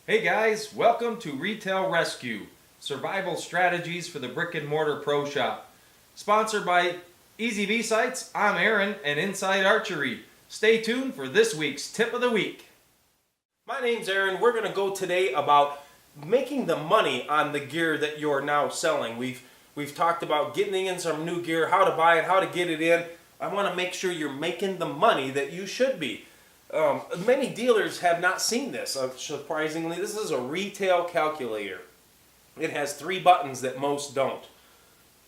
Hey guys, welcome to Retail Rescue, survival strategies for the brick and mortar pro shop. Sponsored by EasyV Sites, I'm Aaron and Inside Archery. Stay tuned for this week's tip of the week. My name's Aaron. We're going to go today about making the money on the gear that you're now selling. We've talked about getting in some new gear, how to buy it, how to get it in. I want to make sure you're making the money that you should be. Many dealers have not seen this. Surprisingly, this is a retail calculator. It has 3 buttons that most don't.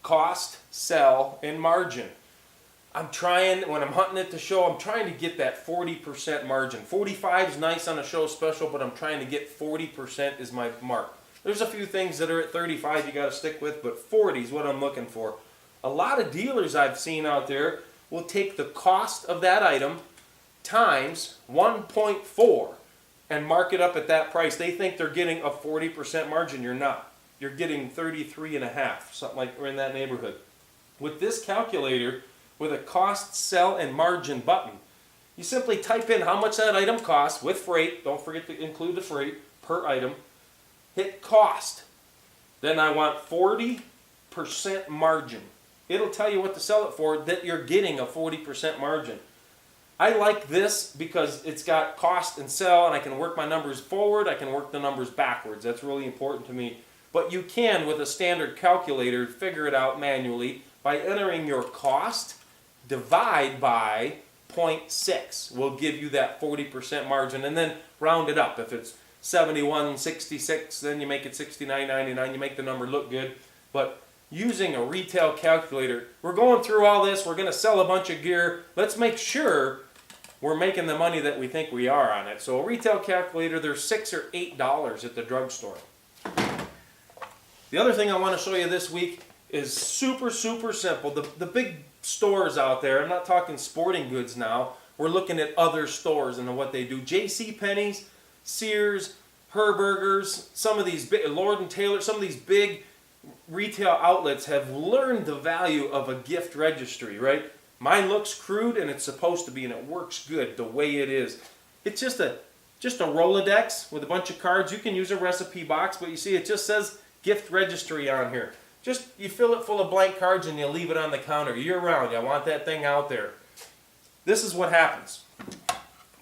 Cost, sell, and margin. I'm trying, when I'm hunting at the show, I'm trying to get that 40% margin. 45 is nice on a show special, but I'm trying to get 40% is my mark. There's a few things that are at 35 you got to stick with, but 40 is what I'm looking for. A lot of dealers I've seen out there will take the cost of that item times 1.4 and mark it up at that price. They think they're getting a 40% margin. You're not. You're getting 33.5, something like in that neighborhood. With this calculator, with a cost, sell, and margin button, you simply type in how much that item costs with freight. Don't forget to include the freight per item. Hit cost. Then I want 40% margin. It'll tell you what to sell it for, that you're getting a 40% margin. I like this because it's got cost and sell, and I can work my numbers forward, I can work the numbers backwards. That's really important to me. But you can, with a standard calculator, figure it out manually by entering your cost, divide by 0.6. Will give you that 40% margin, and then round it up. If it's 71.66, then you make it 69.99. You make the number look good. But using a retail calculator, we're going through all this. We're going to sell a bunch of gear. Let's make sure we're making the money that we think we are on it. So a retail calculator, they're $6 or $8 at the drugstore. The other thing I want to show you this week is super simple. The big stores out there, I'm not talking sporting goods now, we're looking at other stores and what they do. J.C. Penney's, Sears, Herberger's, some of these big, Lord & Taylor, some of these big retail outlets have learned the value of a gift registry, right? Mine looks crude, and it's supposed to be, and it works good the way it is. It's just a Rolodex with a bunch of cards. You can use a recipe box, but you see it just says gift registry on here. Just, you fill it full of blank cards and you leave it on the counter year round. You want that thing out there. This is what happens.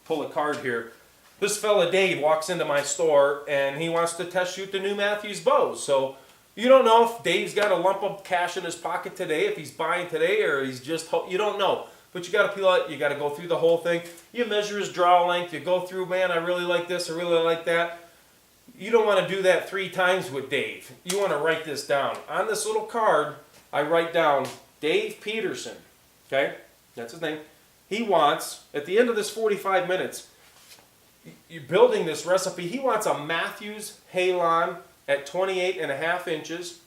Pull a card here. This fella Dave walks into my store and he wants to test shoot the new Matthews bows. So you don't know if Dave's got a lump of cash in his pocket today, if he's buying today, or he's just, you don't know. But you got to peel out, you got to go through the whole thing. You measure his draw length, you go through, man, I really like this, I really like that. You don't want to do that 3 times with Dave. You want to write this down. On this little card, I write down Dave Peterson, okay? That's his name. He wants, at the end of this 45 minutes, you're building this recipe, he wants a Matthews Halon at 28.5 inches.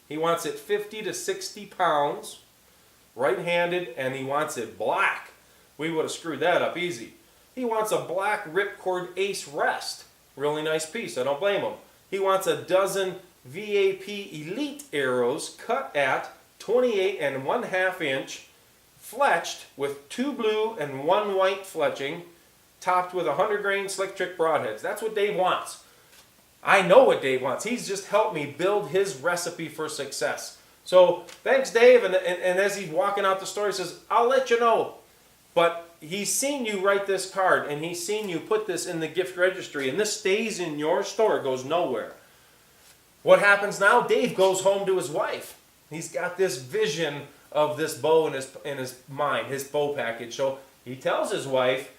He wants it 50 to 60 pounds, right-handed, and he wants it black. We would have screwed that up easy. He wants a black ripcord ace rest. Really nice piece, I don't blame him. He wants a dozen VAP Elite arrows cut at 28.5 inch, fletched with 2 blue and 1 white fletching, topped with 100 grain slick trick broadheads. That's what Dave wants. I know what Dave wants. He's just helped me build his recipe for success. So thanks, Dave. And as he's walking out the store, he says, I'll let you know. But he's seen you write this card, and he's seen you put this in the gift registry, and this stays in your store. It goes nowhere. What happens now? Dave goes home to his wife. He's got this vision of this bow in his mind, his bow package. So he tells his wife,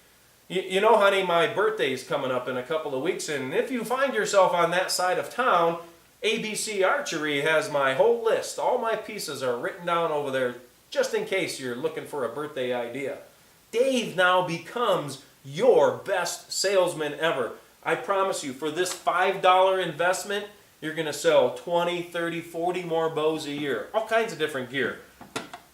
you know, honey, my birthday's coming up in a couple of weeks, and if you find yourself on that side of town, ABC Archery has my whole list. All my pieces are written down over there, just in case you're looking for a birthday idea. Dave now becomes your best salesman ever. I promise you, for this $5 investment, you're going to sell 20, 30, 40 more bows a year. All kinds of different gear.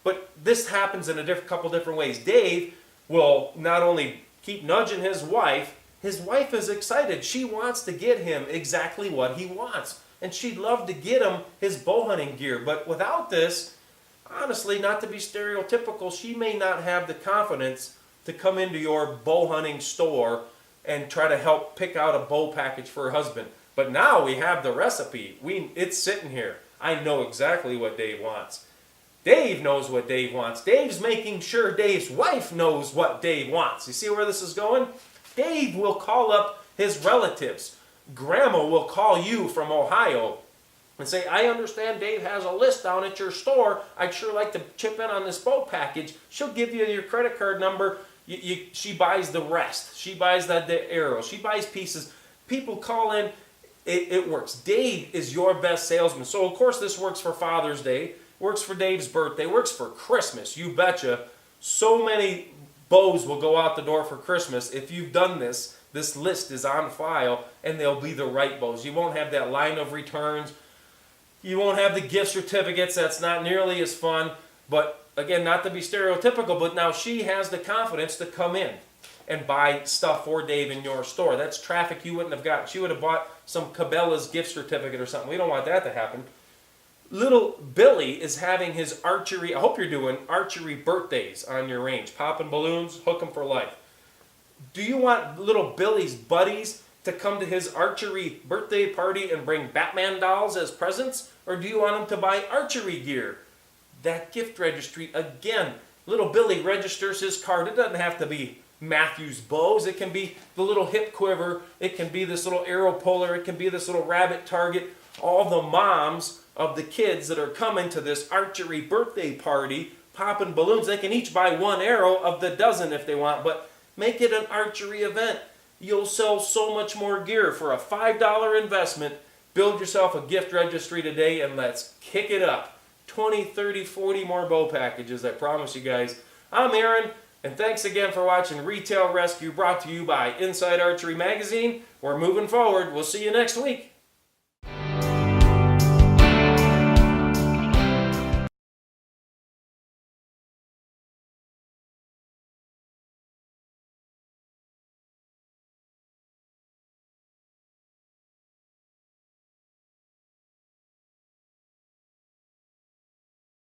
But this happens in a couple different ways. Dave will not only keep nudging his wife is excited. She wants to get him exactly what he wants. And she'd love to get him his bow hunting gear. But without this, honestly, not to be stereotypical, she may not have the confidence to come into your bow hunting store and try to help pick out a bow package for her husband. But now we have the recipe. It's sitting here. I know exactly what Dave wants. Dave knows what Dave wants. Dave's making sure Dave's wife knows what Dave wants. You see where this is going? Dave will call up his relatives. Grandma will call you from Ohio and say, I understand Dave has a list down at your store. I'd sure like to chip in on this bow package. She'll give you your credit card number. She buys the rest. She buys the arrows. She buys pieces. People call in. It works. Dave is your best salesman. So, of course, this works for Father's Day. Works for Dave's birthday. Works for Christmas. You betcha. So many bows will go out the door for Christmas. If you've done this, this list is on file, and they'll be the right bows. You won't have that line of returns. You won't have the gift certificates. That's not nearly as fun. But, again, not to be stereotypical, but now she has the confidence to come in and buy stuff for Dave in your store. That's traffic you wouldn't have gotten. She would have bought some Cabela's gift certificate or something. We don't want that to happen. Little Billy is having his archery, I hope you're doing archery birthdays on your range. Popping balloons, hook 'em for life. Do you want little Billy's buddies to come to his archery birthday party and bring Batman dolls as presents? Or do you want them to buy archery gear? That gift registry, again, little Billy registers his card. It doesn't have to be Matthew's bows. It can be the little hip quiver. It can be this little arrow puller. It can be this little rabbit target. All the moms of the kids that are coming to this archery birthday party, popping balloons, they can each buy one arrow of the dozen if they want, but make it an archery event. You'll sell so much more gear for a $5 investment. Build yourself a gift registry today and let's kick it up. 20, 30, 40 more bow packages, I promise you guys. I'm Aaron, and thanks again for watching Retail Rescue, brought to you by Inside Archery Magazine. We're moving forward. We'll see you next week.